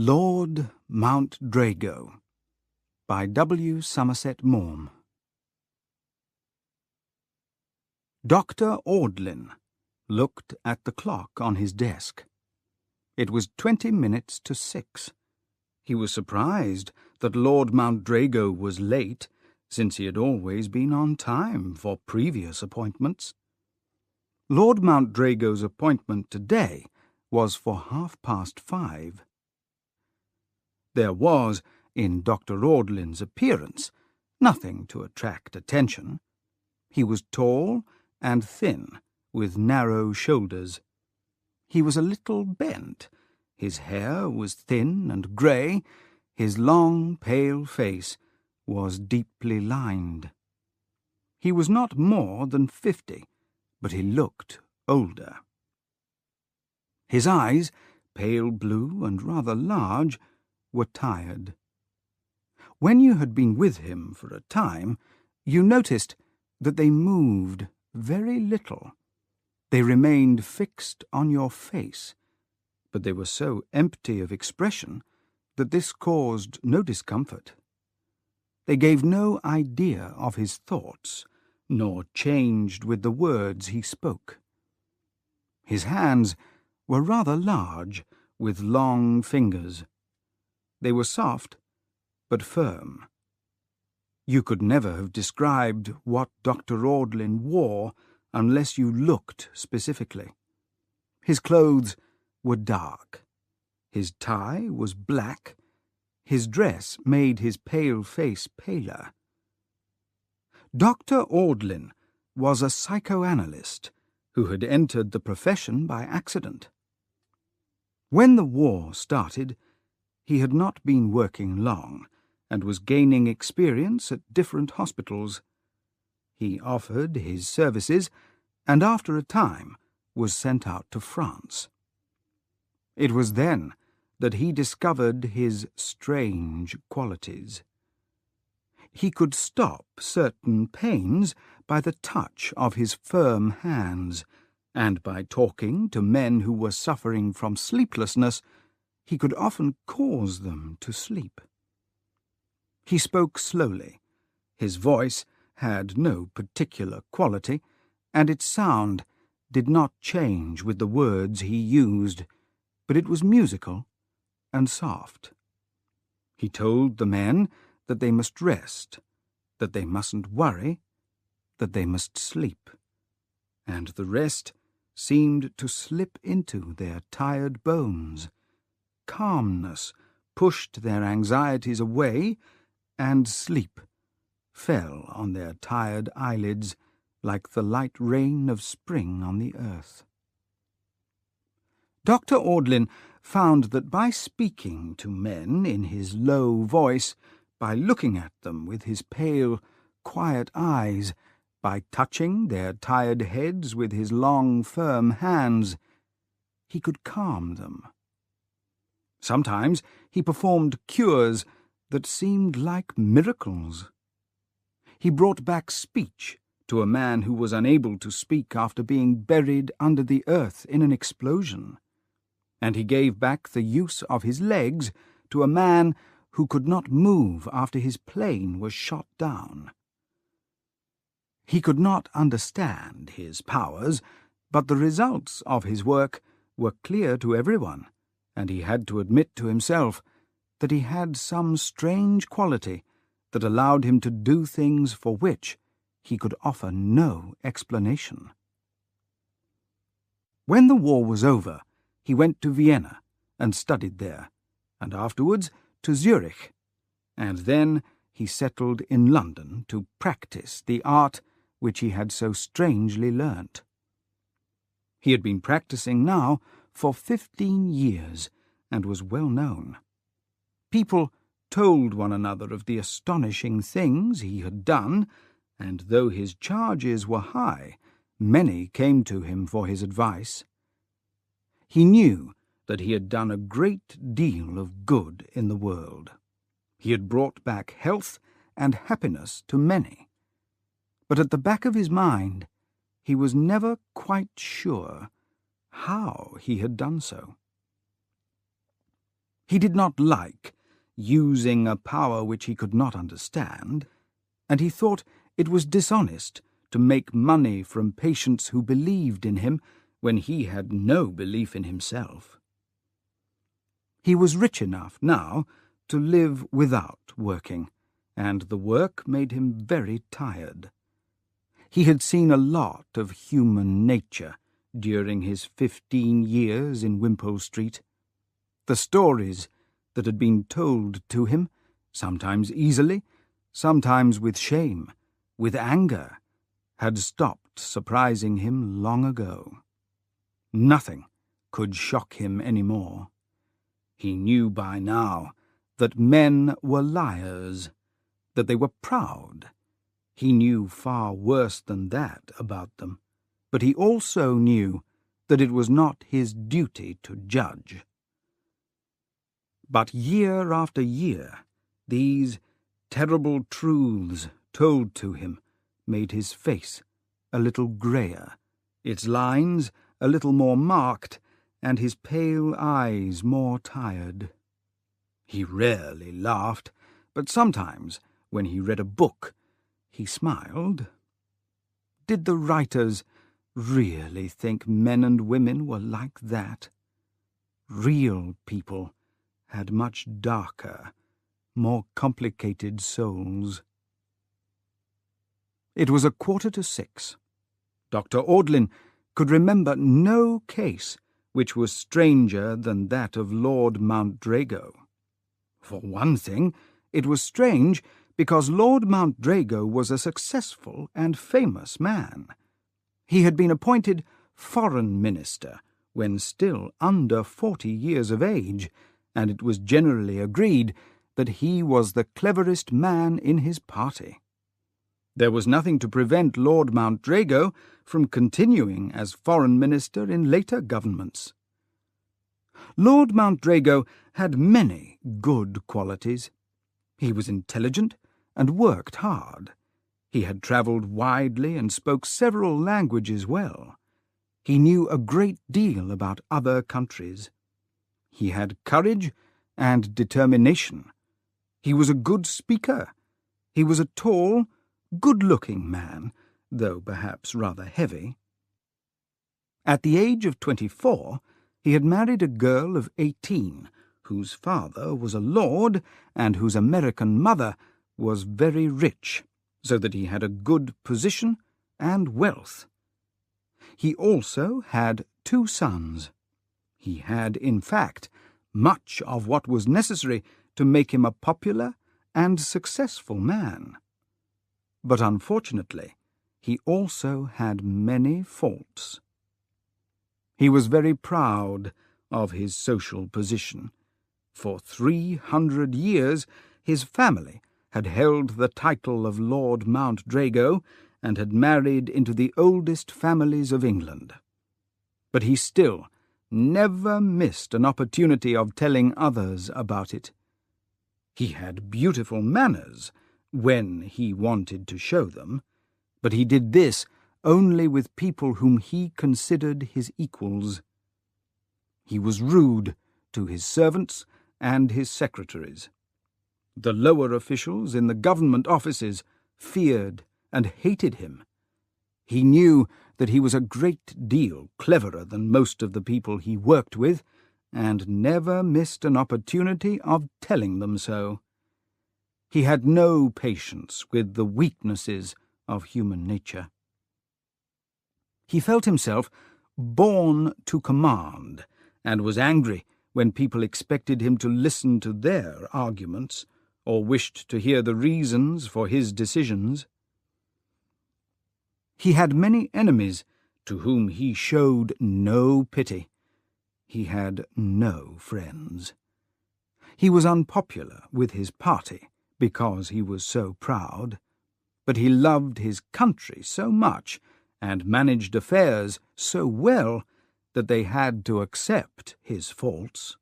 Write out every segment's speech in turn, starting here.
Lord Mount Drago by W. Somerset Maugham. Dr. Audlin looked at the clock on his desk. It was 20 minutes to 6. He was surprised that Lord Mount Drago was late, since he had always been on time for previous appointments. Lord Mount Drago's appointment today was for 5:30. There was, in Dr. Audlin's appearance, nothing to attract attention. He was tall and thin, with narrow shoulders. He was a little bent. His hair was thin and grey. His long, pale face was deeply lined. He was not more than 50, but he looked older. His eyes, pale blue and rather large, were tired. When you had been with him for a time, you noticed that they moved very little. They remained fixed on your face, but they were so empty of expression that this caused no discomfort. They gave no idea of his thoughts, nor changed with the words he spoke. His hands were rather large, with long fingers. They were soft, but firm. You could never have described what Dr. Audlin wore unless you looked specifically. His clothes were dark. His tie was black. His dress made his pale face paler. Dr. Audlin was a psychoanalyst who had entered the profession by accident. When the war started, he had not been working long, and was gaining experience at different hospitals. He offered his services, and after a time was sent out to France. It was then that he discovered his strange qualities. He could stop certain pains by the touch of his firm hands, and by talking to men who were suffering from sleeplessness, he could often cause them to sleep. He spoke slowly. His voice had no particular quality, and its sound did not change with the words he used, but it was musical and soft. He told the men that they must rest, that they mustn't worry, that they must sleep, and the rest seemed to slip into their tired bones. Calmness pushed their anxieties away, and sleep fell on their tired eyelids like the light rain of spring on the earth. Dr. Audlin found that by speaking to men in his low voice, by looking at them with his pale, quiet eyes, by touching their tired heads with his long, firm hands, he could calm them. Sometimes he performed cures that seemed like miracles. He brought back speech to a man who was unable to speak after being buried under the earth in an explosion, and he gave back the use of his legs to a man who could not move after his plane was shot down. He could not understand his powers, but the results of his work were clear to everyone, and he had to admit to himself that he had some strange quality that allowed him to do things for which he could offer no explanation. When the war was over, he went to Vienna and studied there, and afterwards to Zurich, and then he settled in London to practice the art which he had so strangely learnt. He had been practising now for 15 years, and was well known. People told one another of the astonishing things he had done, and though his charges were high, many came to him for his advice. He knew that he had done a great deal of good in the world. He had brought back health and happiness to many, but at the back of his mind he was never quite sure how he had done so. He did not like using a power which he could not understand, and he thought it was dishonest to make money from patients who believed in him when he had no belief in himself. He was rich enough now to live without working, and the work made him very tired. He had seen a lot of human nature during his 15 years in Wimpole Street. The stories that had been told to him, sometimes easily, sometimes with shame, with anger, had stopped surprising him long ago. Nothing could shock him any more. He knew by now that men were liars, that they were proud. He knew far worse than that about them, but he also knew that it was not his duty to judge. But year after year, these terrible truths told to him made his face a little greyer, its lines a little more marked, and his pale eyes more tired. He rarely laughed, but sometimes, when he read a book, he smiled. Did the writers really think men and women were like that? Real people had much darker, more complicated souls. It was 6:15. Dr. Audlin could remember no case which was stranger than that of Lord Mountdrago. For one thing, it was strange because Lord Mountdrago was a successful and famous man. He had been appointed Foreign Minister when still under 40 years of age, and it was generally agreed that he was the cleverest man in his party. There was nothing to prevent Lord Mountdrago from continuing as Foreign Minister in later governments. Lord Mountdrago had many good qualities. He was intelligent and worked hard. He had travelled widely and spoke several languages well. He knew a great deal about other countries. He had courage and determination. He was a good speaker. He was a tall, good-looking man, though perhaps rather heavy. At the age of 24, he had married a girl of 18, whose father was a lord and whose American mother was very rich, so that he had a good position and wealth. He also had 2 sons. He had, in fact, much of what was necessary to make him a popular and successful man. But unfortunately, he also had many faults. He was very proud of his social position. For 300 years his family had held the title of Lord Mountdrago and had married into the oldest families of England. But he still never missed an opportunity of telling others about it. He had beautiful manners when he wanted to show them, but he did this only with people whom he considered his equals. He was rude to his servants and his secretaries. The lower officials in the government offices feared and hated him. He knew that he was a great deal cleverer than most of the people he worked with, and never missed an opportunity of telling them so. He had no patience with the weaknesses of human nature. He felt himself born to command, and was angry when people expected him to listen to their arguments, or wished to hear the reasons for his decisions. He had many enemies to whom he showed no pity. He had no friends. He was unpopular with his party because he was so proud, but he loved his country so much and managed affairs so well that they had to accept his faults.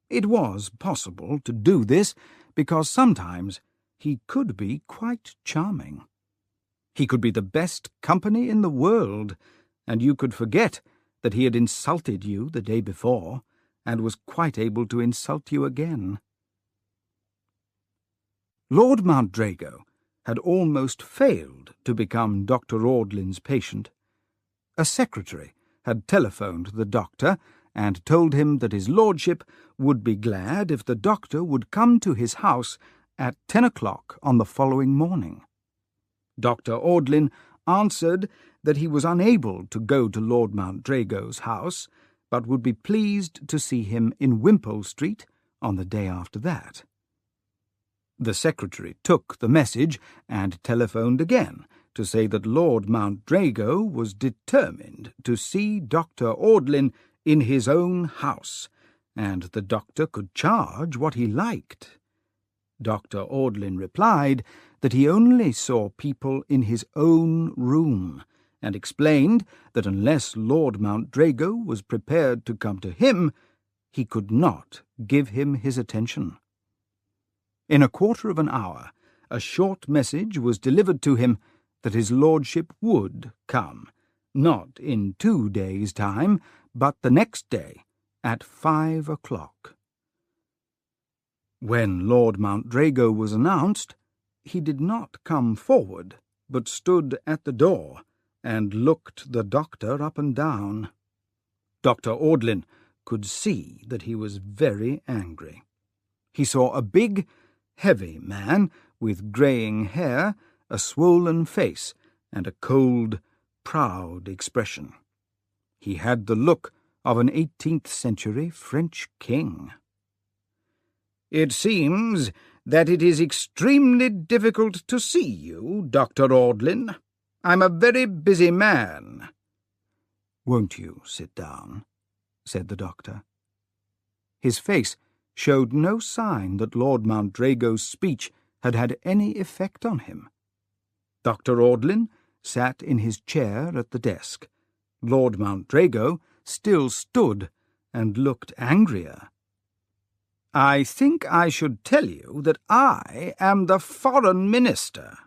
It was possible to do this because sometimes he could be quite charming. He could be the best company in the world, and you could forget that he had insulted you the day before, and was quite able to insult you again. Lord Mountdrago had almost failed to become Dr. Audlin's patient. A secretary had telephoned the doctor and told him that his lordship would be glad if the doctor would come to his house at 10 o'clock on the following morning. Dr. Audlin answered that he was unable to go to Lord Mountdrago's house, but would be pleased to see him in Wimpole Street on the day after that. The secretary took the message and telephoned again to say that Lord Mountdrago was determined to see Dr. Audlin in his own house, and the doctor could charge what he liked. Dr. Audlin replied that he only saw people in his own room, and explained that unless Lord Mountdrago was prepared to come to him, he could not give him his attention. In a quarter of an hour, a short message was delivered to him that his lordship would come, not in 2 days' time, but the next day at 5 o'clock. When Lord Mountdrago was announced, he did not come forward, but stood at the door and looked the doctor up and down. Dr. Audlin could see that he was very angry. He saw a big, heavy man with greying hair, a swollen face, and a cold, proud expression. He had the look of an 18th-century French king. "It seems that it is extremely difficult to see you, Dr. Audlin. I'm a very busy man." "Won't you sit down?" said the doctor. His face showed no sign that Lord Mountdrago's speech had had any effect on him. Dr. Audlin sat in his chair at the desk. Lord Mountdrago still stood and looked angrier. "I think I should tell you that I am the Foreign Minister,"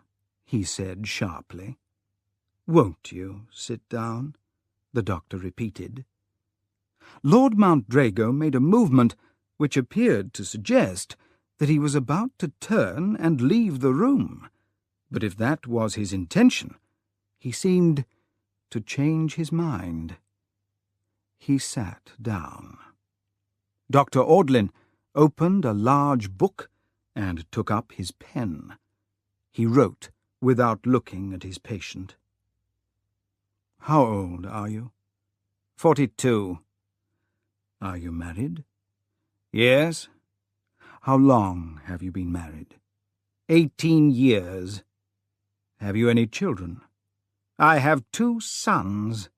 he said sharply. "Won't you sit down?" the doctor repeated. Lord Mountdrago made a movement which appeared to suggest that he was about to turn and leave the room, but if that was his intention, he seemed to change his mind. He sat down. Dr. Audlin opened a large book and took up his pen. He wrote without looking at his patient. "How old are you?" 42. "Are you married?" "Yes." "How long have you been married?" 18 years. "Have you any children?" "I have 2 sons."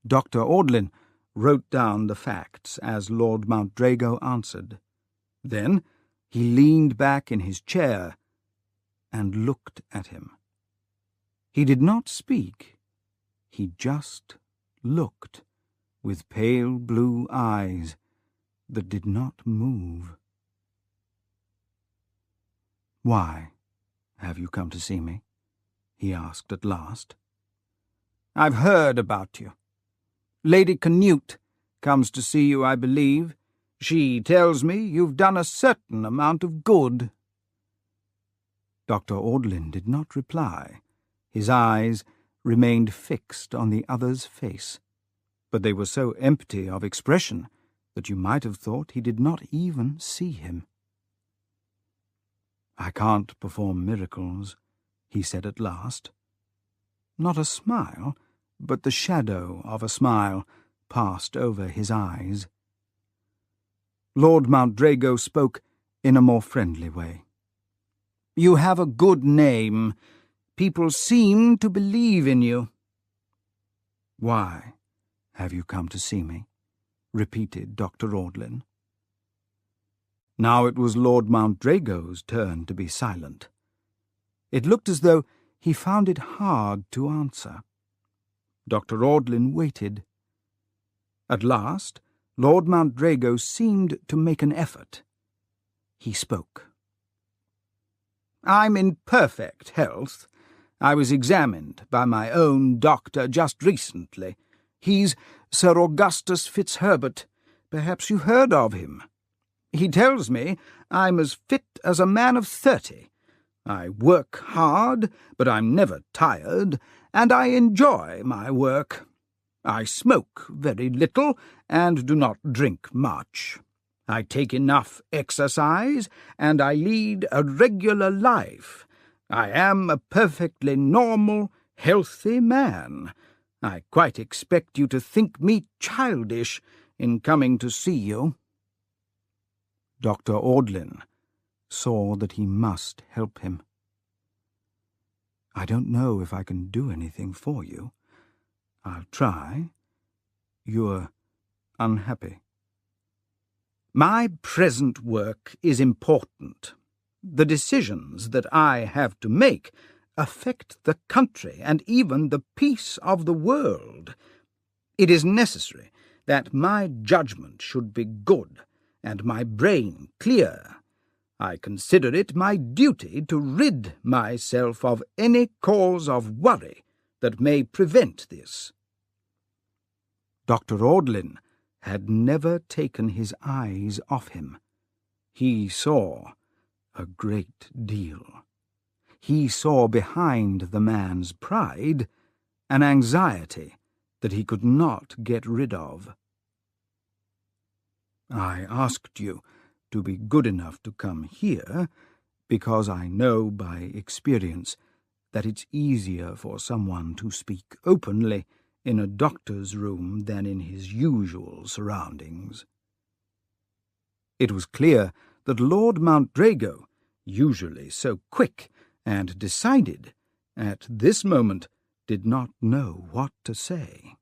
Dr. Audlin wrote down the facts as Lord Mountdrago answered. Then he leaned back in his chair and looked at him. He did not speak. He just looked with pale blue eyes that did not move. "Why have you come to see me?" he asked at last. "I've heard about you. Lady Canute comes to see you, I believe. She tells me you've done a certain amount of good." Dr. Audlin did not reply. His eyes remained fixed on the other's face, but they were so empty of expression that you might have thought he did not even see him. "I can't perform miracles," he said at last. Not a smile, but the shadow of a smile passed over his eyes. Lord Mountdrago spoke in a more friendly way. "You have a good name. People seem to believe in you." "Why have you come to see me?" repeated Dr. Audlin. Now it was Lord Mountdrago's turn to be silent. It looked as though he found it hard to answer. Dr. Audlin waited. At last, Lord Mountdrago seemed to make an effort. He spoke. "I'm in perfect health. I was examined by my own doctor just recently. He's Sir Augustus Fitzherbert, Perhaps you've heard of him. He tells me I'm as fit as a man of 30. I work hard, but I'm never tired, and I enjoy my work. I smoke very little and do not drink much. I take enough exercise, and I lead a regular life. I am a perfectly normal, healthy man. I quite expect you to think me childish in coming to see you." Dr. Audlin saw that he must help him. "I don't know if I can do anything for you. I'll try. You're unhappy." "My present work is important. The decisions that I have to make affect the country and even the peace of the world. It is necessary that my judgment should be good and my brain clear. I consider it my duty to rid myself of any cause of worry that may prevent this." Dr. Audlin had never taken his eyes off him. He saw a great deal. He saw behind the man's pride an anxiety that he could not get rid of. "I asked you to be good enough to come here because I know by experience that it's easier for someone to speak openly in a doctor's room than in his usual surroundings." It was clear that Lord Mountrago, usually so quick and decided, at this moment did not know what to say.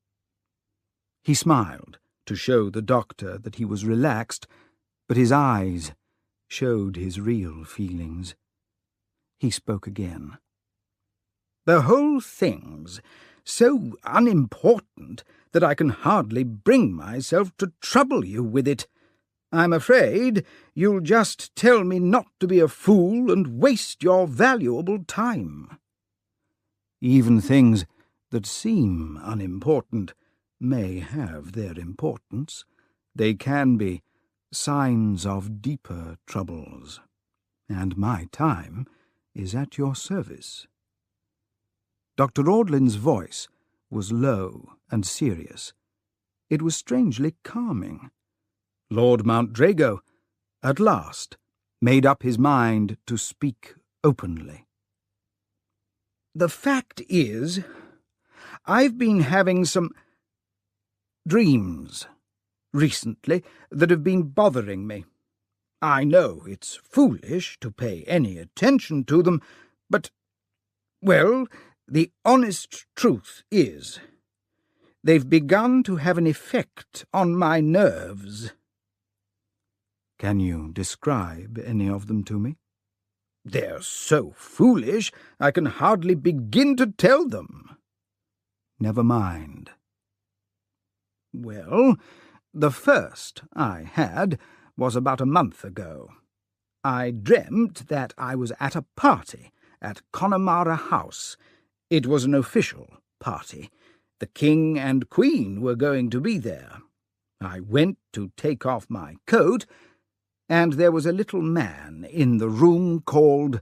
He smiled to show the doctor that he was relaxed, but his eyes showed his real feelings. He spoke again. "The whole thing's so unimportant that I can hardly bring myself to trouble you with it. I'm afraid you'll just tell me not to be a fool and waste your valuable time." Even things that seem unimportant may have their importance. They can be signs of deeper troubles, and my time is at your service. Dr. Audlin's voice was low and serious. It was strangely calming. Lord Mountrago, at last, made up his mind to speak openly. "The fact is, I've been having some dreams recently that have been bothering me. I know it's foolish to pay any attention to them, but, well, the honest truth is, they've begun to have an effect on my nerves." "Can you describe any of them to me?" "They're so foolish I can hardly begin to tell them." "Never mind." "Well, the first I had was about a month ago. I dreamt that I was at a party at Connemara House. It was an official party. The King and Queen were going to be there. I went to take off my coat, and there was a little man in the room called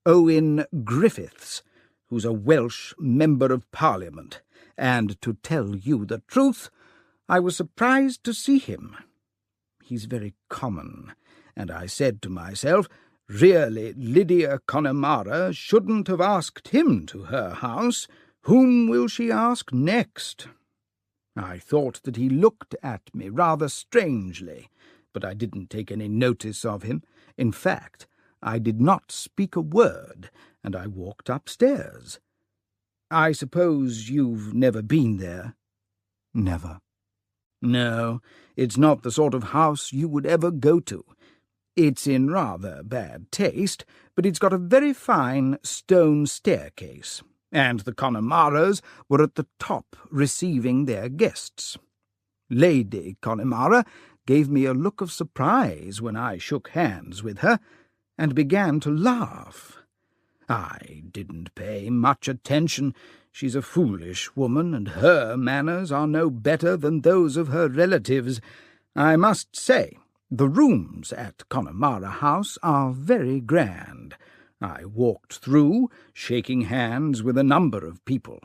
Owen Griffiths, who's a Welsh Member of Parliament, and to tell you the truth, I was surprised to see him. He's very common, and I said to myself, really, Lydia Connemara shouldn't have asked him to her house. Whom will she ask next? I thought that he looked at me rather strangely, but I didn't take any notice of him. In fact, I did not speak a word, and I walked upstairs. I suppose you've never been there?" "Never." "No, it's not the sort of house you would ever go to. It's in rather bad taste, but it's got a very fine stone staircase, and the Connemaras were at the top receiving their guests. Lady Connemara gave me a look of surprise when I shook hands with her, and began to laugh. I didn't pay much attention. She's a foolish woman, and her manners are no better than those of her relatives. I must say, the rooms at Connemara House are very grand. I walked through, shaking hands with a number of people.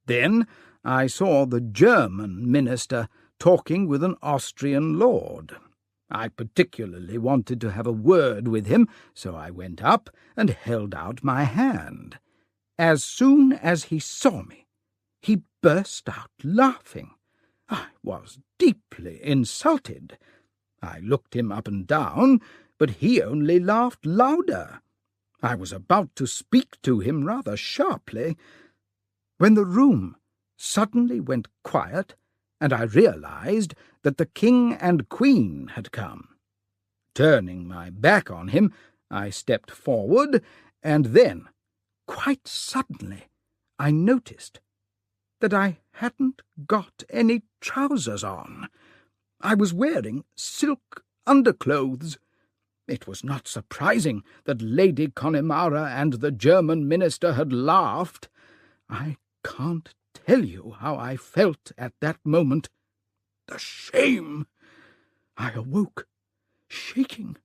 Then I saw the German minister talking with an Austrian lord. I particularly wanted to have a word with him, so I went up and held out my hand. As soon as he saw me, he burst out laughing. I was deeply insulted. I looked him up and down, but he only laughed louder. I was about to speak to him rather sharply, when the room suddenly went quiet, and I realized that the King and Queen had come. Turning my back on him, I stepped forward, and then, quite suddenly, I noticed that I hadn't got any trousers on. I was wearing silk underclothes. It was not surprising that Lady Connemara and the German minister had laughed. I can't tell you how I felt at that moment. The shame! I awoke, shaking.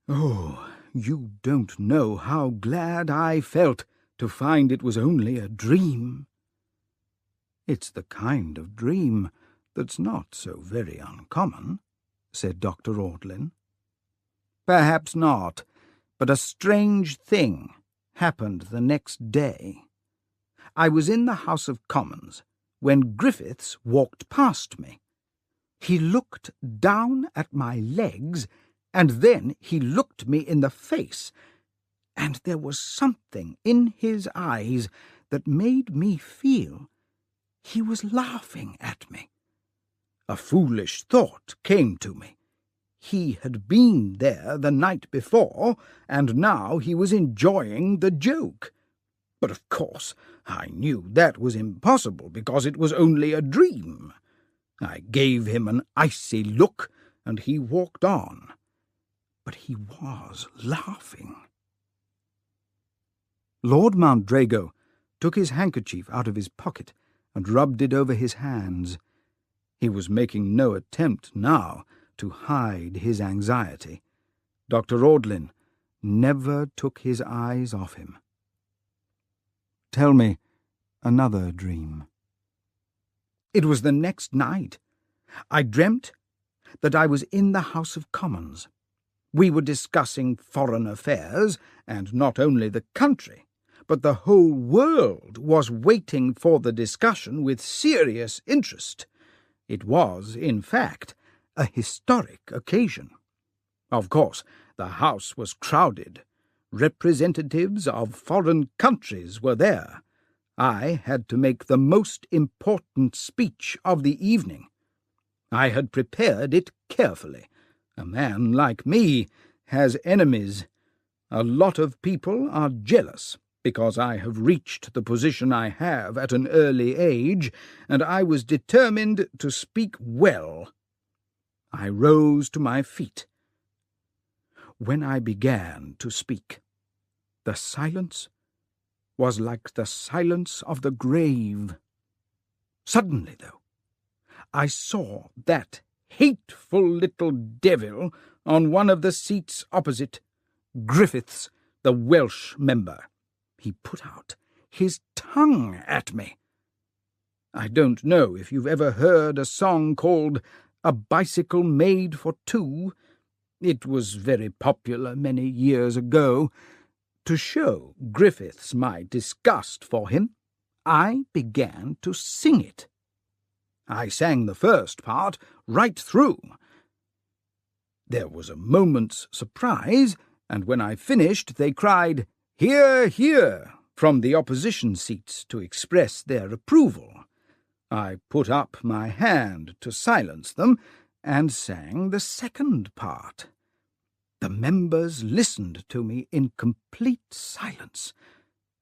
Oh, you don't know how glad I felt to find it was only a dream. It's the kind of dream that's not so very uncommon, said Dr. Audlin. Perhaps not, but a strange thing happened the next day. I was in the House of Commons when Griffiths walked past me. He looked down at my legs, and then he looked me in the face, and there was something in his eyes that made me feel he was laughing at me. A foolish thought came to me. He had been there the night before, and now he was enjoying the joke. But of course I knew that was impossible, because it was only a dream. I gave him an icy look, and he walked on. But he was laughing. Lord Mountrago took his handkerchief out of his pocket and rubbed it over his hands. He was making no attempt now to hide his anxiety. Dr. Audlin never took his eyes off him. Tell me another dream. It was the next night. I dreamt that I was in the House of Commons. We were discussing foreign affairs, and not only the country, but the whole world was waiting for the discussion with serious interest. It was, in fact, a historic occasion. Of course, the House was crowded. Representatives of foreign countries were there. I had to make the most important speech of the evening. I had prepared it carefully. A man like me has enemies. A lot of people are jealous because I have reached the position I have at an early age, and I was determined to speak well. I rose to my feet. When I began to speak, the silence was like the silence of the grave. Suddenly, though, I saw that hateful little devil on one of the seats opposite, Griffiths, the Welsh member. He put out his tongue at me. I don't know if you've ever heard a song called A Bicycle Made for Two. It was very popular many years ago. To show Griffiths my disgust for him, I began to sing it. I sang the first part right through. There was a moment's surprise, and when I finished they cried, "Hear, hear," from the opposition seats to express their approval. I put up my hand to silence them and sang the second part. The members listened to me in complete silence,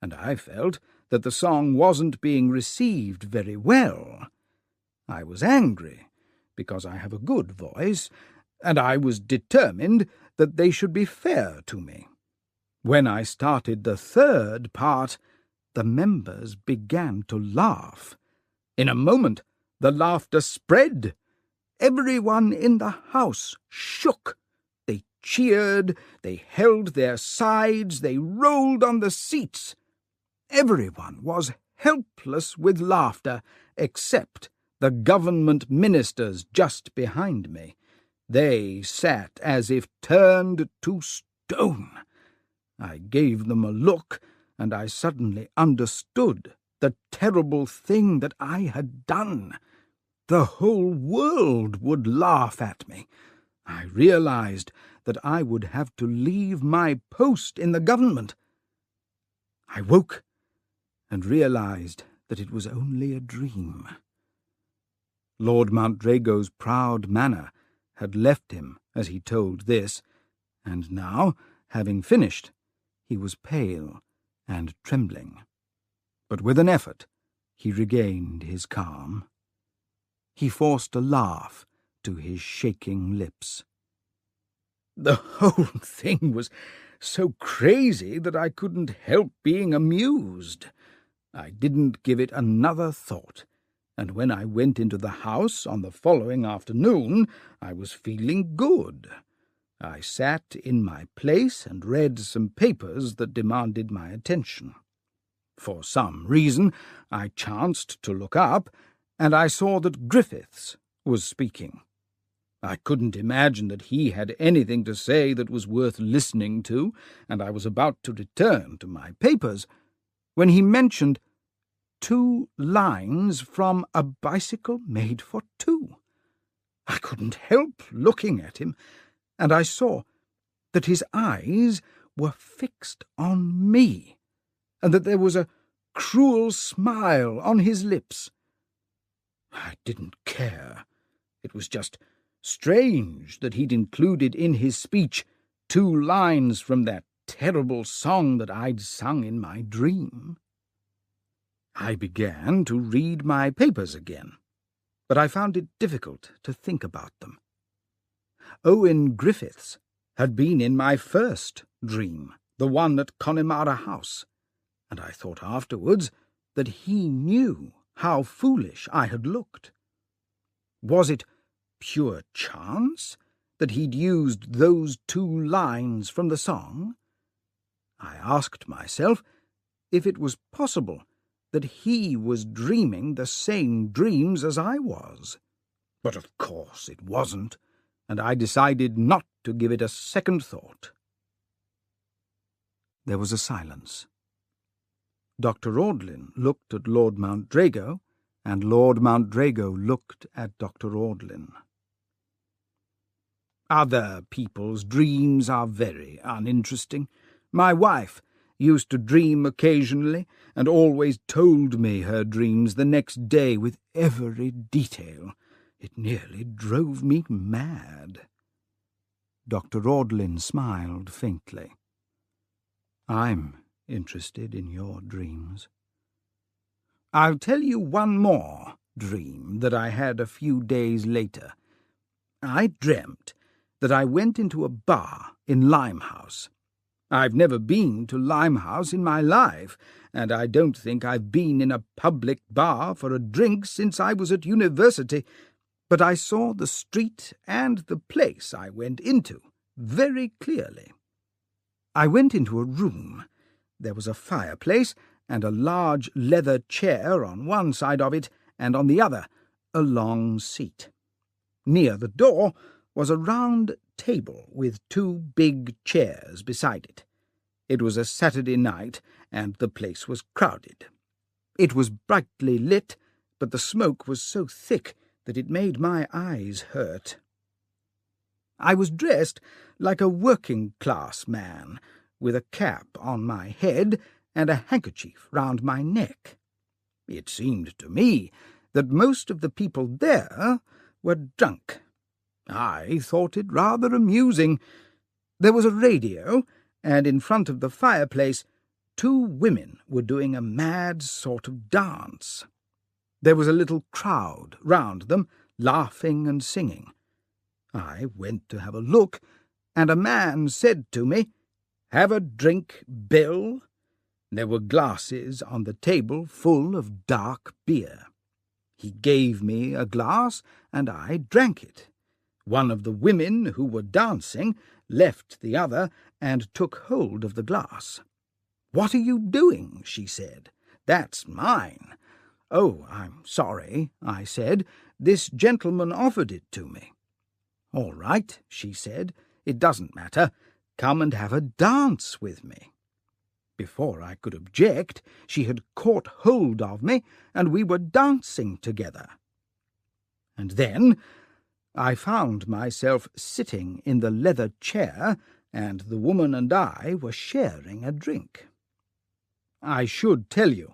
and I felt that the song wasn't being received very well. I was angry, because I have a good voice, and I was determined that they should be fair to me. When I started the third part, the members began to laugh. In a moment, the laughter spread, Everyone in the house shook. They cheered, they held their sides, they rolled on the seats. Everyone was helpless with laughter, except the government ministers just behind me. They sat as if turned to stone. I gave them a look, and I suddenly understood the terrible thing that I had done. The whole world would laugh at me. I realized that I would have to leave my post in the government. I woke and realized that it was only a dream. Lord Mountrago's proud manner had left him as he told this, and now, having finished, he was pale and trembling. But with an effort he regained his calm. He forced a laugh to his shaking lips. The whole thing was so crazy that I couldn't help being amused. I didn't give it another thought, and when I went into the house on the following afternoon, I was feeling good. I sat in my place and read some papers that demanded my attention. For some reason, I chanced to look up, and I saw that Griffiths was speaking. I couldn't imagine that he had anything to say that was worth listening to, and I was about to return to my papers when he mentioned 2 lines from A Bicycle Made for Two. I couldn't help looking at him, and I saw that his eyes were fixed on me, and that there was a cruel smile on his lips. I didn't care. It was just strange that he'd included in his speech 2 lines from that terrible song that I'd sung in my dream. I began to read my papers again, but I found it difficult to think about them. Owen Griffiths had been in my first dream, the one at Connemara House, and I thought afterwards that he knew how foolish I had looked. Was it pure chance that he'd used those 2 lines from the song? I asked myself if it was possible that he was dreaming the same dreams as I was. But of course it wasn't, and I decided not to give it a second thought. There was a silence. Dr. Audlin looked at Lord Mountrago, and Lord Mountrago looked at Dr. Audlin. Other people's dreams are very uninteresting. My wife used to dream occasionally, and always told me her dreams the next day with every detail. It nearly drove me mad. Dr. Audlin smiled faintly. I'm interested in your dreams. I'll tell you one more dream that I had a few days later. I dreamt that I went into a bar in Limehouse. I've never been to Limehouse in my life, and I don't think I've been in a public bar for a drink since I was at university, but I saw the street and the place I went into very clearly. I went into a room. There was a fireplace and a large leather chair on one side of it, and on the other a long seat. Near the door was a round table with 2 big chairs beside it. It was a Saturday night, and the place was crowded. It was brightly lit, but the smoke was so thick that it made my eyes hurt. I was dressed like a working-class man, with a cap on my head and a handkerchief round my neck. It seemed to me that most of the people there were drunk. I thought it rather amusing. There was a radio, and in front of the fireplace 2 women were doing a mad sort of dance. There was a little crowd round them, laughing and singing. I went to have a look, and a man said to me, "Have a drink, Bill?" There were glasses on the table full of dark beer. He gave me a glass, and I drank it. One of the women who were dancing left the other and took hold of the glass. "What are you doing?" she said. "That's mine." "Oh, I'm sorry," I said. "This gentleman offered it to me." "All right," she said. "It doesn't matter. Come and have a dance with me." Before I could object, she had caught hold of me, and we were dancing together. And then I found myself sitting in the leather chair, and the woman and I were sharing a drink. I should tell you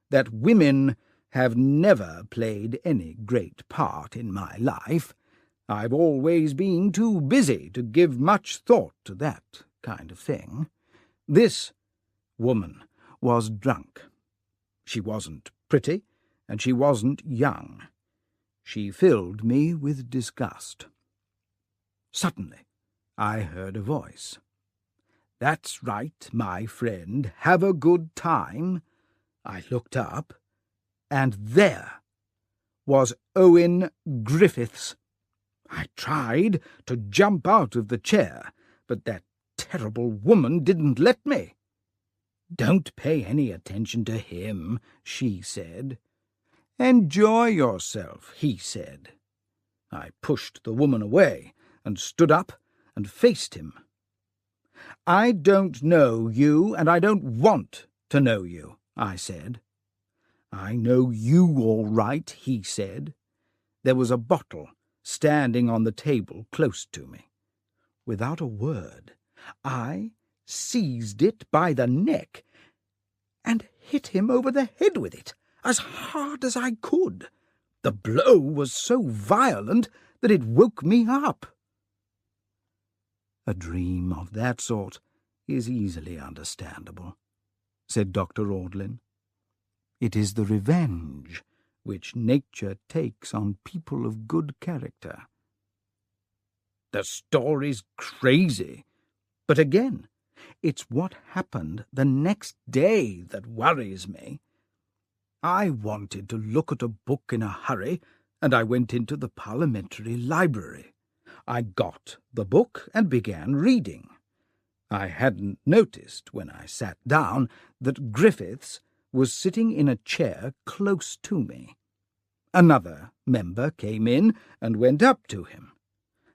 that women have never played any great part in my life. I've always been too busy to give much thought to that kind of thing. This woman was drunk. She wasn't pretty, and she wasn't young. She filled me with disgust. Suddenly I heard a voice. "That's right, my friend, have a good time." I looked up, and there was Owen Griffiths. I tried to jump out of the chair, but that terrible woman didn't let me. "Don't pay any attention to him," she said. "Enjoy yourself," he said. I pushed the woman away and stood up and faced him. "I don't know you, and I don't want to know you," I said. "I know you all right," he said. There was a bottle standing on the table close to me. Without a word, I seized it by the neck and hit him over the head with it, as hard as I could. The blow was so violent that it woke me up. "A dream of that sort is easily understandable," said Dr. Audlin. "It is the revenge which nature takes on people of good character." The story's crazy, but again, it's what happened the next day that worries me. I wanted to look at a book in a hurry, and I went into the parliamentary library. I got the book and began reading. I hadn't noticed, when I sat down, that Griffiths was sitting in a chair close to me. Another member came in and went up to him.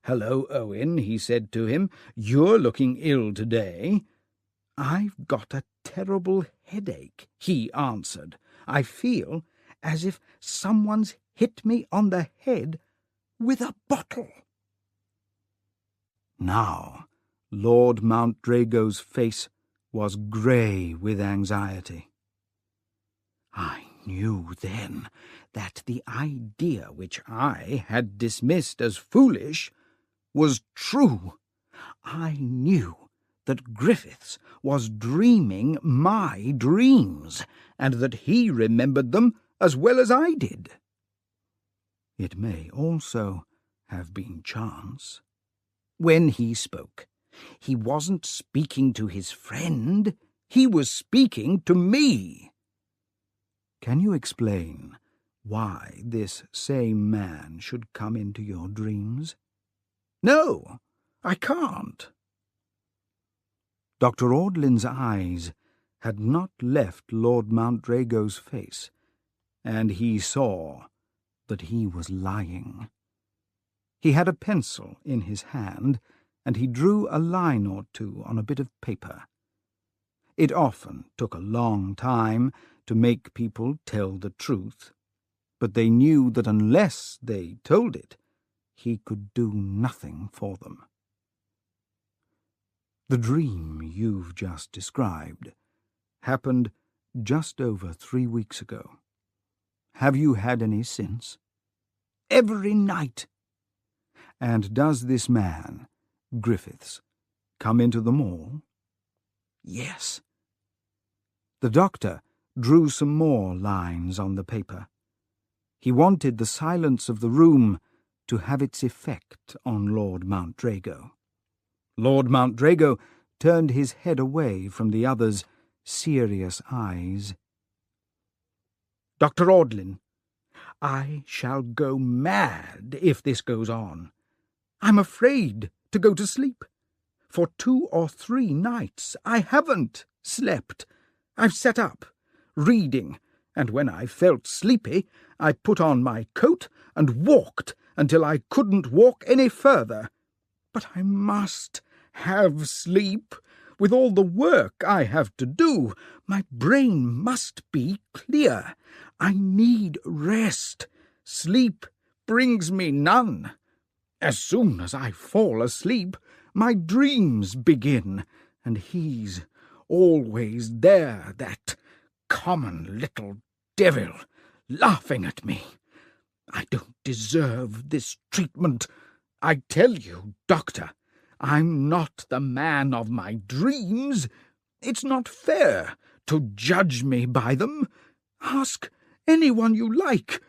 "Hello, Owen," he said to him. "You're looking ill today." "I've got a terrible headache," he answered. "I feel as if someone's hit me on the head with a bottle." Now Lord Mountdrago's face was grey with anxiety. I knew then that the idea which I had dismissed as foolish was true. I knew that Griffiths was dreaming my dreams, and that he remembered them as well as I did. It may also have been chance. When he spoke, he wasn't speaking to his friend, he was speaking to me. Can you explain why this same man should come into your dreams? No, I can't. Dr. Audlin's eyes had not left Lord Mountdrago's face, and he saw that he was lying. He had a pencil in his hand, and he drew a line or two on a bit of paper. It often took a long time to make people tell the truth, but they knew that unless they told it, he could do nothing for them. The dream you've just described happened just over 3 weeks ago. Have you had any since? Every night. And does this man, Griffiths, come into them all? Yes. The doctor drew some more lines on the paper. He wanted the silence of the room to have its effect on Lord Mountdrago. Lord Mountdrago turned his head away from the other's serious eyes. "Dr. Audlin, I shall go mad if this goes on. I'm afraid to go to sleep. For 2 or 3 nights I haven't slept. I've sat up, reading, and when I felt sleepy, I put on my coat and walked until I couldn't walk any further. But I must have sleep. With all the work I have to do, my brain must be clear. I need rest. Sleep brings me none. As soon as I fall asleep, my dreams begin, and he's always there, that common little devil, laughing at me. I don't deserve this treatment. I tell you, Doctor, I'm not the man of my dreams. It's not fair to judge me by them. Ask anyone you like.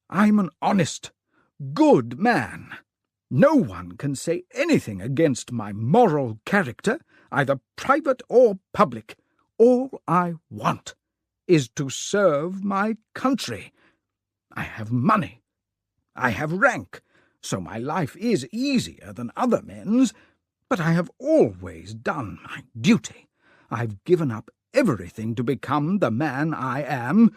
I'm an honest, good man. No one can say anything against my moral character, either private or public. All I want is to serve my country. I have money. I have rank, so my life is easier than other men's, but I have always done my duty. I've given up everything to become the man I am.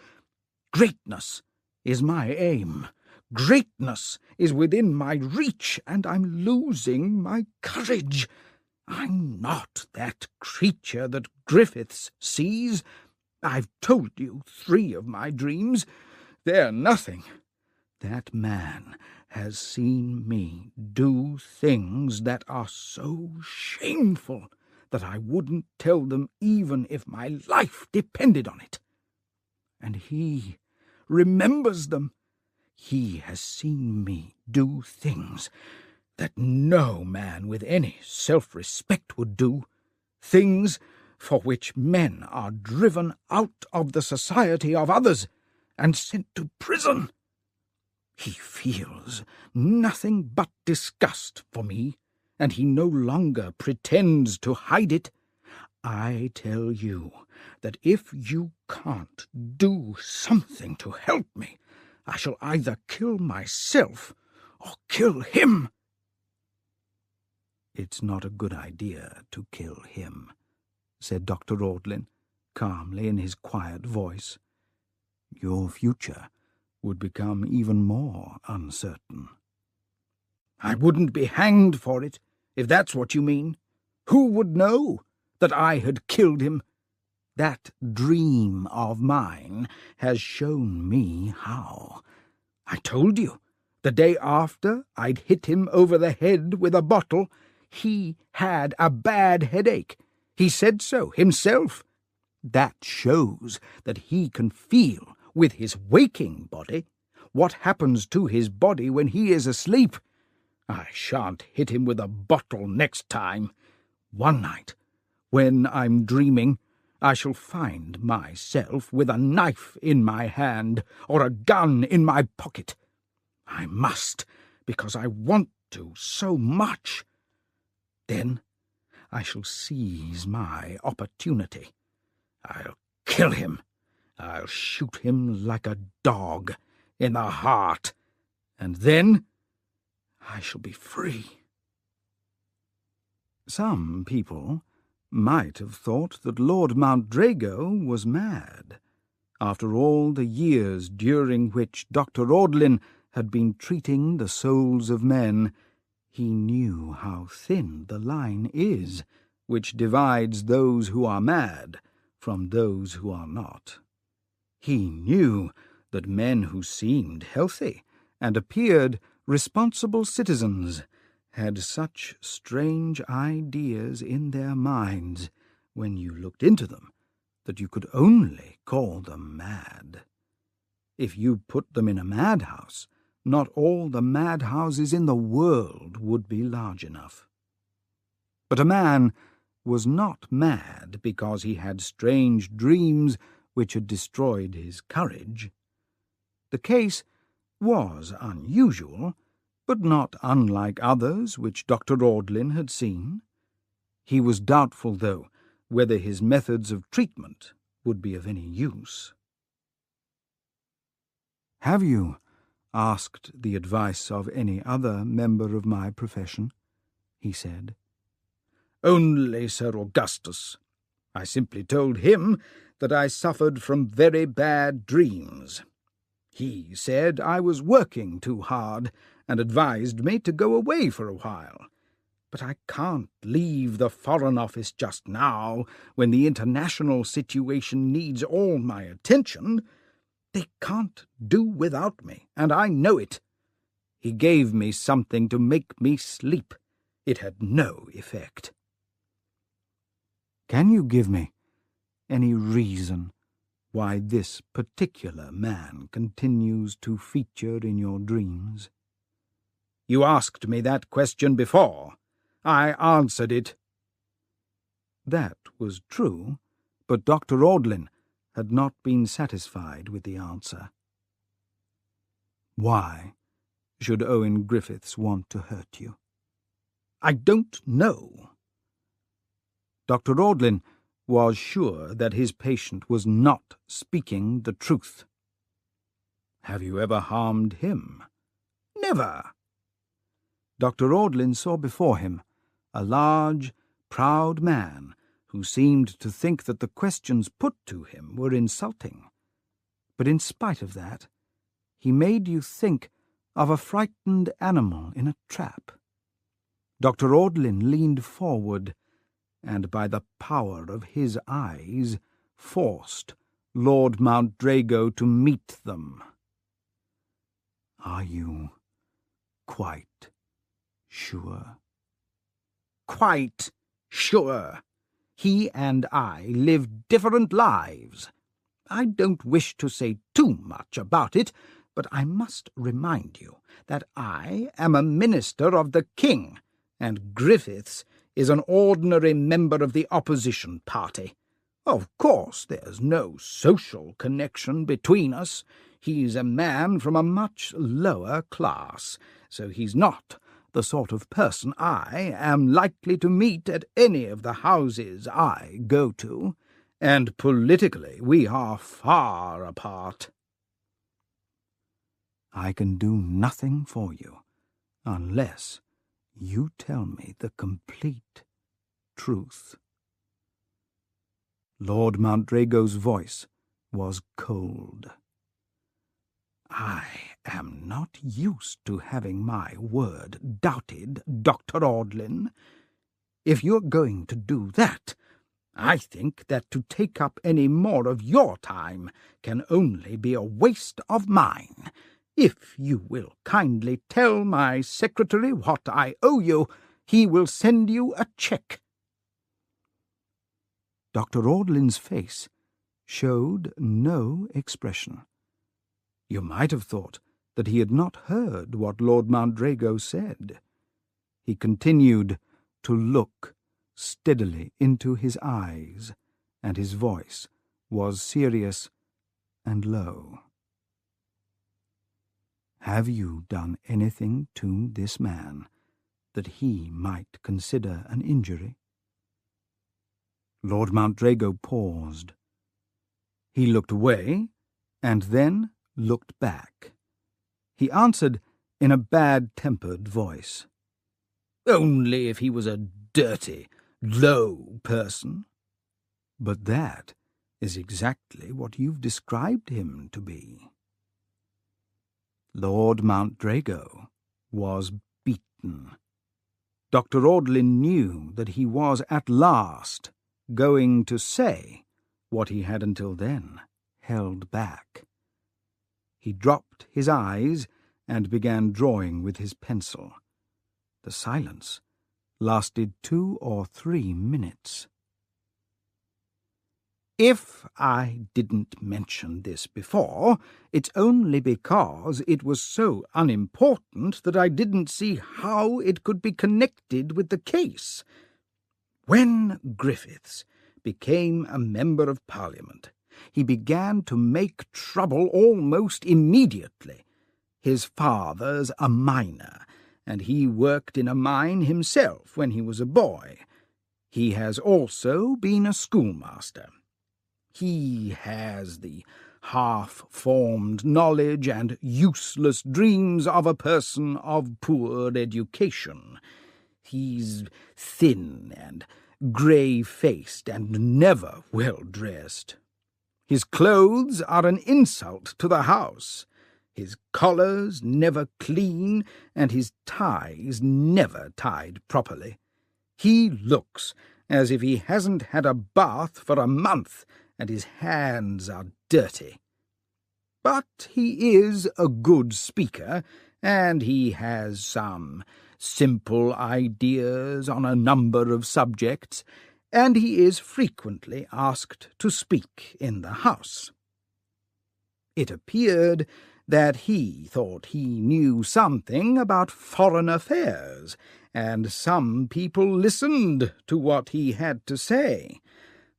Greatness is my aim. Greatness is within my reach, and I'm losing my courage. I'm not that creature that Griffiths sees. I've told you 3 of my dreams. They're nothing. That man has seen me do things that are so shameful that I wouldn't tell them even if my life depended on it. And he remembers them. He has seen me do things that no man with any self-respect would do, things for which men are driven out of the society of others and sent to prison. He feels nothing but disgust for me, and he no longer pretends to hide it. I tell you that if you can't do something to help me, I shall either kill myself or kill him. It's not a good idea to kill him, said Dr. Audlin, calmly in his quiet voice. Your future would become even more uncertain. I wouldn't be hanged for it, if that's what you mean. Who would know that I had killed him? That dream of mine has shown me how. I told you, the day after I'd hit him over the head with a bottle, he had a bad headache. He said so himself. That shows that he can feel with his waking body what happens to his body when he is asleep. I shan't hit him with a bottle next time. One night, when I'm dreaming, I shall find myself with a knife in my hand or a gun in my pocket. I must, because I want to so much. Then I shall seize my opportunity. I'll kill him. I'll shoot him like a dog in the heart, and then I shall be free. Some people might have thought that Lord Mountrago was mad. After all the years during which Dr. Audlin had been treating the souls of men, he knew how thin the line is which divides those who are mad from those who are not. He knew that men who seemed healthy and appeared responsible citizens had such strange ideas in their minds when you looked into them that you could only call them mad. If you put them in a madhouse, not all the madhouses in the world would be large enough. But a man was not mad because he had strange dreams which had destroyed his courage. The case was unusual, but not unlike others which Dr. Audlin had seen. He was doubtful, though, whether his methods of treatment would be of any use. "Have you asked the advice of any other member of my profession, he said. Only Sir Augustus. I simply told him that I suffered from very bad dreams. He said I was working too hard and advised me to go away for a while. But I can't leave the Foreign Office just now, when the international situation needs all my attention. They can't do without me, and I know it. He gave me something to make me sleep. It had no effect. Can you give me any reason why this particular man continues to feature in your dreams? You asked me that question before. I answered it. That was true, but Dr. Audlin had not been satisfied with the answer. Why should Owen Griffiths want to hurt you? I don't know. Dr. Audlin was sure that his patient was not speaking the truth. Have you ever harmed him? Never. Dr. Audlin saw before him a large, proud man who seemed to think that the questions put to him were insulting. But in spite of that, he made you think of a frightened animal in a trap. Dr. Audlin leaned forward, and by the power of his eyes forced Lord Mountdrago to meet them. Are you quite sure? Quite sure. He and I live different lives. I don't wish to say too much about it, but I must remind you that I am a minister of the King, and Griffiths is an ordinary member of the opposition party. Of course, there's no social connection between us. He's a man from a much lower class, so he's not the sort of person I am likely to meet at any of the houses I go to, and politically we are far apart. I can do nothing for you unless you tell me the complete truth. Lord Mountdrago's voice was cold. I am not used to having my word doubted, Dr. Audlin. If you're going to do that, I think that to take up any more of your time can only be a waste of mine. If you will kindly tell my secretary what I owe you, he will send you a cheque. Dr. Audlin's face showed no expression. You might have thought that he had not heard what Lord Mountdrago said. He continued to look steadily into his eyes, and his voice was serious and low. Have you done anything to this man that he might consider an injury? Lord Mountdrago paused. He looked away, and then looked back. He answered in a bad-tempered voice. Only if he was a dirty, low person. But that is exactly what you've described him to be. Lord Mountdrago was beaten. Dr. Audlin knew that he was at last going to say what he had until then held back. He dropped his eyes and began drawing with his pencil. The silence lasted 2 or 3 minutes. If I didn't mention this before, it's only because it was so unimportant that I didn't see how it could be connected with the case. When Griffiths became a Member of Parliament, he began to make trouble almost immediately. His father's a miner, and he worked in a mine himself when he was a boy. He has also been a schoolmaster. He has the half-formed knowledge and useless dreams of a person of poor education. He's thin and grey-faced and never well-dressed. His clothes are an insult to the house. His collar's never clean, and his tie's never tied properly. He looks as if he hasn't had a bath for a month, and his hands are dirty. But he is a good speaker, and he has some simple ideas on a number of subjects, and he is frequently asked to speak in the House. It appeared that he thought he knew something about foreign affairs, and some people listened to what he had to say.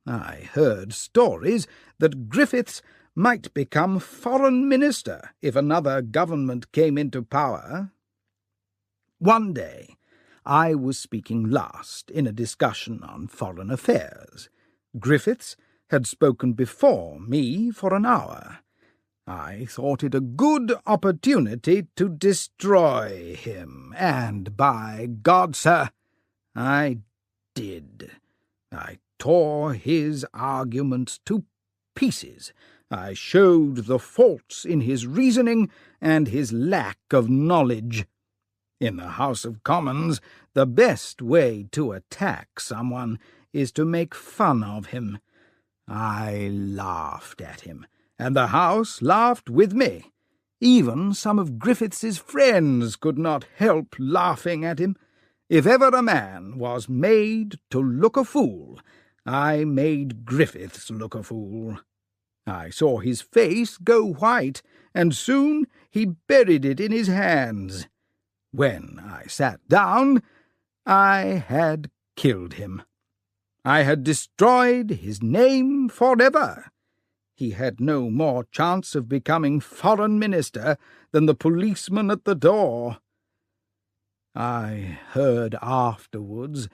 I heard stories that Griffiths might become foreign minister if another government came into power. One day I was speaking last in a discussion on foreign affairs. Griffiths had spoken before me for an hour. I thought it a good opportunity to destroy him, and by God, sir, I did. I tore his arguments to pieces. I showed the faults in his reasoning and his lack of knowledge. In the House of Commons, the best way to attack someone is to make fun of him. I laughed at him, and the House laughed with me. Even some of Griffiths's friends could not help laughing at him. If ever a man was made to look a fool, I made Griffiths look a fool. I saw his face go white, and soon he buried it in his hands. When I sat down, I had killed him. I had destroyed his name forever. He had no more chance of becoming foreign minister than the policeman at the door. I heard afterwards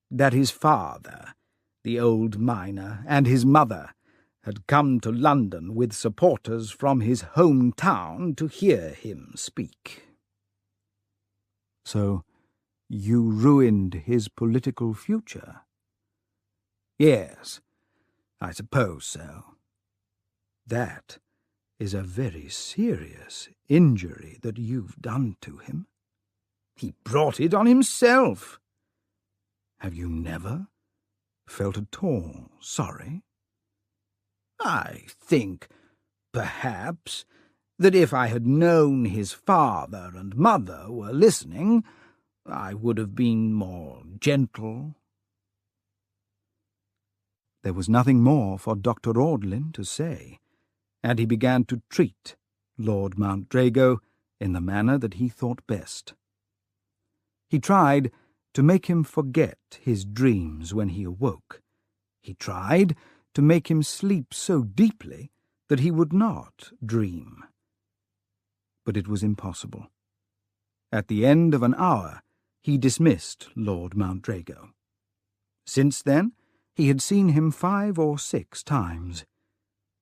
that his father, the old miner, and his mother had come to London with supporters from his home town to hear him speak. So you ruined his political future? Yes, I suppose so. That is a very serious injury that you've done to him. He brought it on himself. Have you never felt at all sorry? I think, perhaps, that if I had known his father and mother were listening, I would have been more gentle. There was nothing more for Dr. Audlin to say, and he began to treat Lord Mountdrago in the manner that he thought best. He tried to make him forget his dreams when he awoke. He tried to make him sleep so deeply that he would not dream. But it was impossible. At the end of an hour, he dismissed Lord Mountdrago. Since then, he had seen him 5 or 6 times.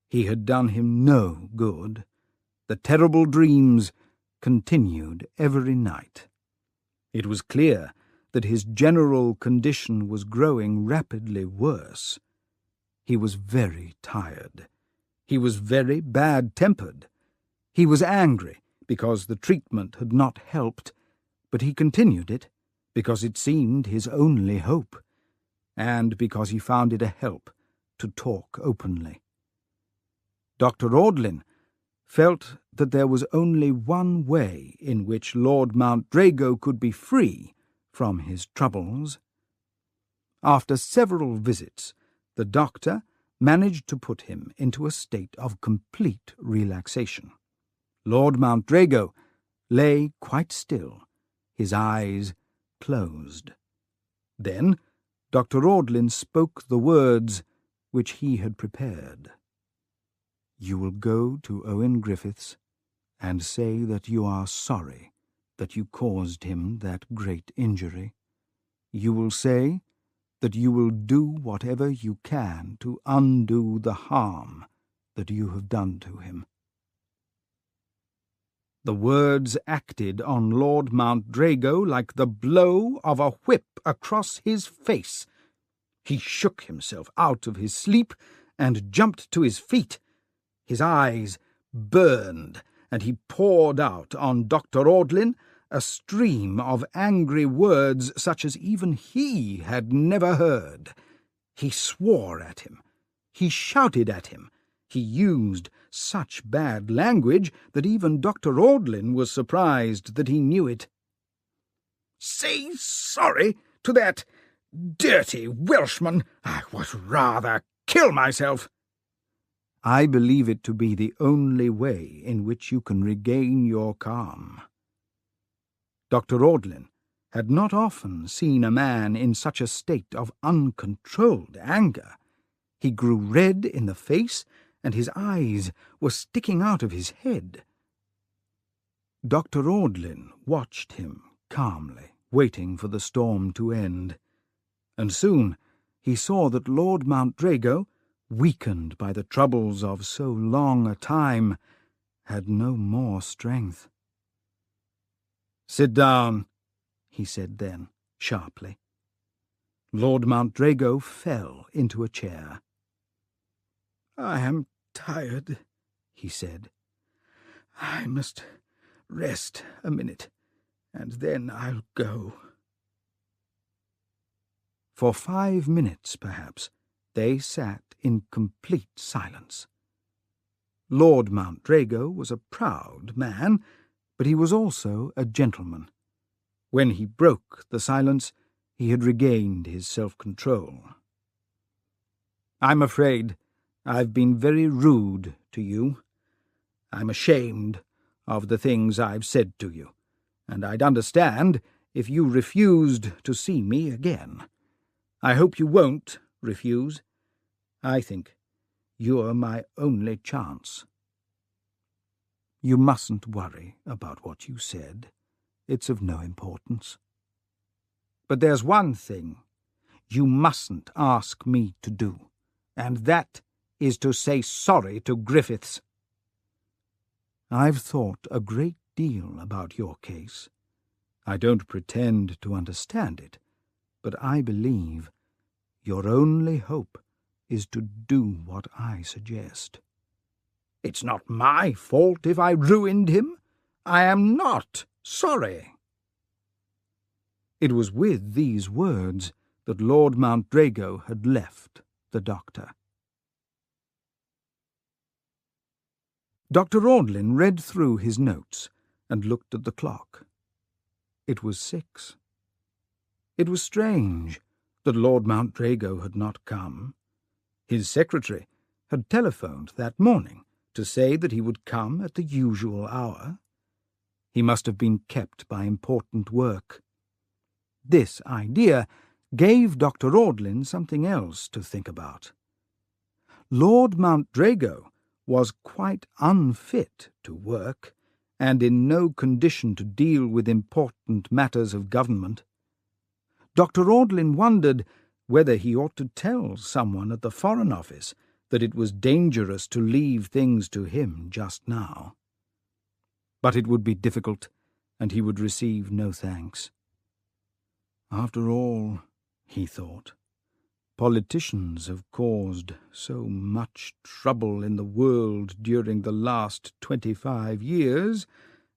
He had done him no good. The terrible dreams continued every night. It was clear that his general condition was growing rapidly worse. He was very tired. He was very bad-tempered. He was angry because the treatment had not helped, but he continued it because it seemed his only hope, and because he found it a help to talk openly. Dr. Audlin felt that there was only one way in which Lord Mountdrago could be free from his troubles. After several visits, the doctor managed to put him into a state of complete relaxation. Lord Mountdrago lay quite still, his eyes closed. Then Dr. Audlin spoke the words which he had prepared. "You will go to Owen Griffiths and say that you are sorry that you caused him that great injury. You will say that you will do whatever you can to undo the harm that you have done to him." The words acted on Lord Mountdrago like the blow of a whip across his face. He shook himself out of his sleep and jumped to his feet. His eyes burned, and he poured out on Dr. Audlin a stream of angry words such as even he had never heard. He swore at him. He shouted at him. He used such bad language that even Dr. Audlin was surprised that he knew it. "Say sorry to that dirty Welshman! I would rather kill myself." "I believe it to be the only way in which you can regain your calm." Dr. Audlin had not often seen a man in such a state of uncontrolled anger. He grew red in the face, and his eyes were sticking out of his head. Dr. Audlin watched him calmly, waiting for the storm to end, and soon he saw that Lord Mountdrago, weakened by the troubles of so long a time, had no more strength. "Sit down," he said then, sharply. Lord Mountdrago fell into a chair. "I am tired," he said. "I must rest a minute, and then I'll go." For 5 minutes, perhaps, they sat in complete silence. Lord Mountdrago was a proud man, but he was also a gentleman. When he broke the silence, he had regained his self-control. "I'm afraid I've been very rude to you. I'm ashamed of the things I've said to you, and I'd understand if you refused to see me again. I hope you won't refuse. I think you're my only chance." "You mustn't worry about what you said. It's of no importance. But there's one thing you mustn't ask me to do, and that is to say sorry to Griffiths. I've thought a great deal about your case. I don't pretend to understand it, but I believe your only hope is to do what I suggest." "It's not my fault if I ruined him. I am not sorry." It was with these words that Lord Mountdrago had left the doctor. Dr. Audlin read through his notes and looked at the clock. It was 6. It was strange that Lord Mountdrago had not come. His secretary had telephoned that morning to say that he would come at the usual hour. He must have been kept by important work. This idea gave Dr. Audlin something else to think about. Lord Mountdrago was quite unfit to work, and in no condition to deal with important matters of government. Dr. Audlin wondered whether he ought to tell someone at the Foreign Office that it was dangerous to leave things to him just now. But it would be difficult, and he would receive no thanks. After all, he thought, politicians have caused so much trouble in the world during the last 25 years,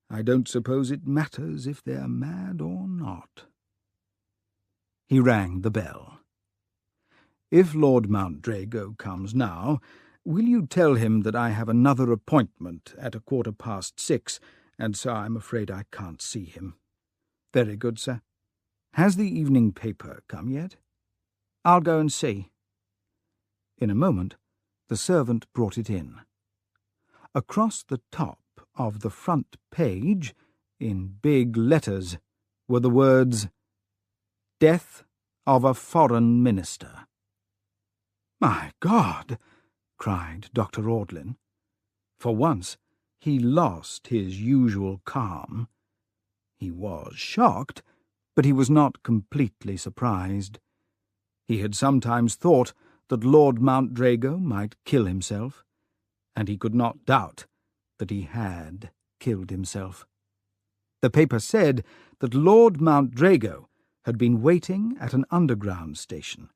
I don't suppose it matters if they're mad or not. He rang the bell. "If Lord Mountdrago comes now, will you tell him that I have another appointment at 6:15, and so I'm afraid I can't see him." "Very good, sir. Has the evening paper come yet?" "I'll go and see." In a moment, the servant brought it in. Across the top of the front page, in big letters, were the words, "Death of a Foreign Minister." "My God!" cried Dr. Audlin. For once, he lost his usual calm. He was shocked, but he was not completely surprised. He had sometimes thought that Lord Mountdrago might kill himself, and he could not doubt that he had killed himself. The paper said that Lord Mount Drago had been waiting at an underground station,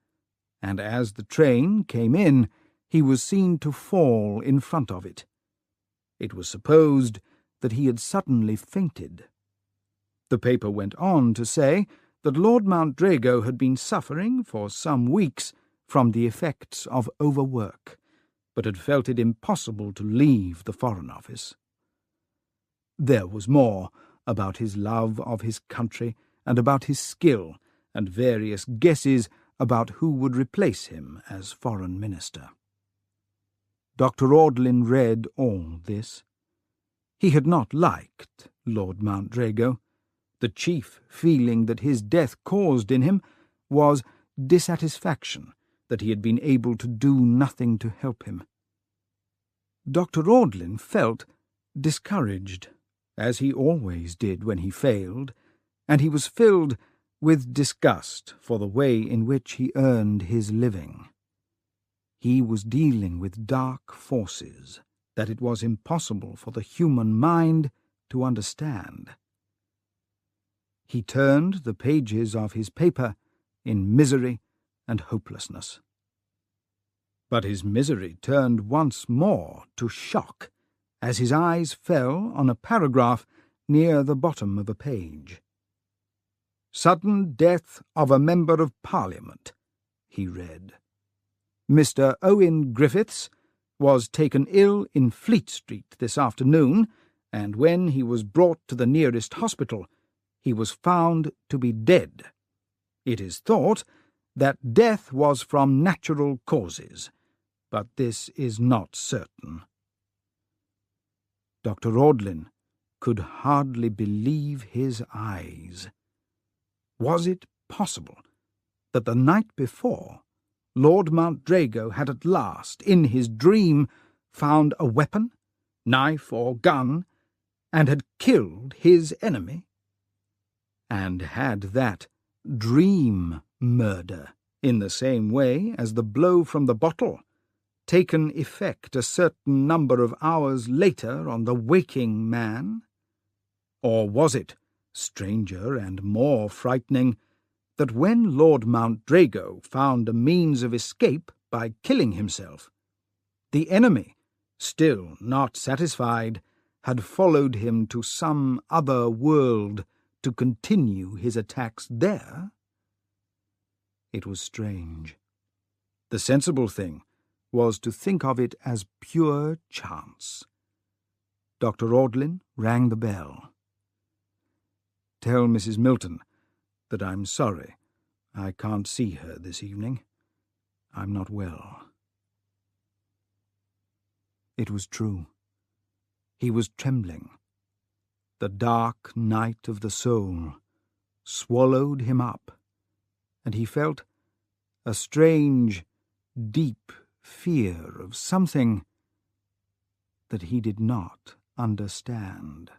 and as the train came in, he was seen to fall in front of it. It was supposed that he had suddenly fainted. The paper went on to say that Lord Mount Drago had been suffering for some weeks from the effects of overwork, but had felt it impossible to leave the Foreign Office. There was more about his love of his country and about his skill, and various guesses about who would replace him as Foreign Minister. Dr. Audlin read all this. He had not liked Lord Mount Drago. The chief feeling that his death caused in him was dissatisfaction that he had been able to do nothing to help him. Dr. Audlin felt discouraged, as he always did when he failed, and he was filled with disgust for the way in which he earned his living. He was dealing with dark forces that it was impossible for the human mind to understand. He turned the pages of his paper in misery and hopelessness. But his misery turned once more to shock as his eyes fell on a paragraph near the bottom of a page. "Sudden death of a Member of Parliament," he read. "Mr. Owen Griffiths was taken ill in Fleet Street this afternoon, and when he was brought to the nearest hospital, he was found to be dead. It is thought that death was from natural causes, but this is not certain." Dr. Audlin could hardly believe his eyes. Was it possible that the night before, Lord Mount Drago had at last, in his dream, found a weapon, knife or gun, and had killed his enemy? And had that dream murder, in the same way as the blow from the bottle, taken effect a certain number of hours later on the waking man? Or was it, stranger and more frightening, that when Lord Mount Drago found a means of escape by killing himself, the enemy, still not satisfied, had followed him to some other world to continue his attacks there? It was strange. The sensible thing was to think of it as pure chance. Dr. Audlin rang the bell. "Tell Mrs. Milton that I'm sorry I can't see her this evening. I'm not well." It was true. He was trembling. The dark night of the soul swallowed him up, and he felt a strange, deep fear of something that he did not understand.